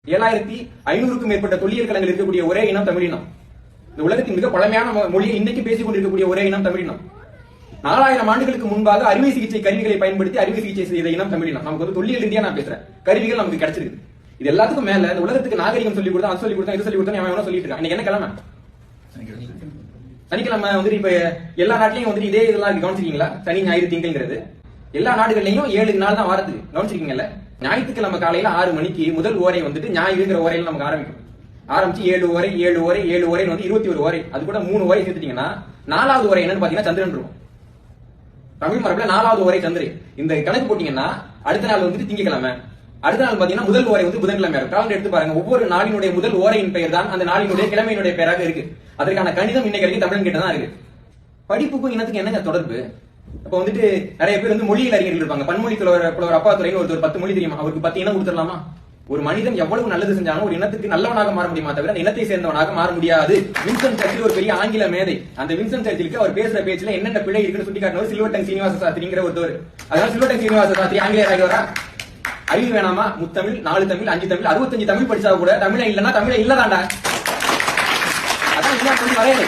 7500க்கும் மேற்பட்ட தொல்லியல் களங்கள் இருக்கக்கூடிய ஒரே இனம் தமிழினம். இந்த உலகத்தின் மிக பழமையான மொழியை இன்னைக்கு பேசிக் கொண்டிருக்கக்கூடிய ஒரே இனம் தமிழினம். 4000 ஆண்டுகளுக்கு முன்பாக அறுவை சிகிச்சை கருவிகளை பயன்படுத்தி அறுவை சிகிச்சை செய்த இனம் தமிழினம். நமக்கு வந்து தொல்லியல் ரீதியா நான் பேசுறேன். கருவிகள் நமக்கு கிடைச்சிருக்கு. இது எல்லாத்துக்கும் மேல இந்த உலகத்துக்கு நாகரிகம் சொல்லி கொடுத்தா, அது சொல்லி கொடுத்தா, இது சொல்லி கொடுத்தா அவன் சொல்லிட்டு இருக்கான். இன்னைக்கு என்ன கிழமை? சனிக்கிழமை வந்து இப்ப எல்லா நாட்டிலையும் வந்து இதே இதெல்லாம் கவனிச்சிருக்கீங்களா? சனி ஞாயிறு திங்கள்ங்கிறது எல்லா நாடுகள்லயும் 7 நாள் தான் வாரத்துக்கு. கவனிச்சிருக்கீங்கல்ல? ஞாயிற்றுக்கிழமை காலையில 6 மணிக்கு முதல் ஓரை வந்துட்டு ஞாயிறுங்கிற ஓரையில நமக்கு ஆரம்பிக்கும். ஆரம்பிச்சு 7 ஓரை 7 ஓரை 7 ஓரை வந்து 21 ஓரை. அது கூட 3 ஓரை சேர்த்துட்டீங்கன்னா 4வது ஓரை என்னன்னு பாத்தீங்கன்னா சந்திரன் இருக்கும். தமிழ் மரபுல 4வது ஓரை சந்திரன். இந்த கணக்கு போட்டீங்கன்னா அடுத்த நாள் வந்துட்டு திங்கக்கிழமை, அடுத்த நாள் பாத்தீங்கன்னா முதல் ஓரை வந்து புதன்கிழமை இருக்கும். காலண்டர் எடுத்து பாருங்க. ஒவ்வொரு நாளினுடைய முதல் ஓரையின் பெயர் தான் அந்த நாளினுடைய கிழமையினுடைய பெயராக இருக்கு. அதற்கான கணிதம் இன்னைக்கு வரைக்கும் தமிழன் கிட்ட தான் இருக்கு. படிப்புக்கும் இனத்துக்கு என்னங்க தொடர்பு? அப்ப வந்துட்டு நிறைய பேர் வந்து மொழியில் அறிஞர்கள் இருப்பாங்க. பன்மொழி புலவர் அப்பா துறைன்னு ஒருத்தர் 10 மொழி தெரியுமா? அவருக்கு 10 இனம் கொடுத்துடலாமா? ஒரு மனிதன் எவ்வளவு நல்லது செஞ்சாலும் ஒரு இனத்துக்கு நல்லவனாக மாற முடியுமா தவிர அந்த இனத்தை சேர்ந்தவனாக மாற முடியாது. வின்சென்ட் சர்ச்சில் ஒரு பெரிய ஆங்கில மேதை. அந்த வின்சென்ட் சர்ச்சிலுக்கு அவர் பேசுற பேச்சுல என்னென்ன பிழை இருக்குன்னு சுட்டி காட்டினவர் சில்வர்டன் சீனிவாச சாஸ்திரிங்கிற ஒருத்தர். அதனால சில்வர்டன் சீனிவாச சாஸ்திரி ஆங்கிலேயராக அறிவு வேணாமா? முத்தமிழ், 4 தமிழ், 5 தமிழ், 65 தமிழ் படிச்சா கூட தமிழை இல்லன்னா தமிழை இல்லதாண்டா. அதான் வரையறை.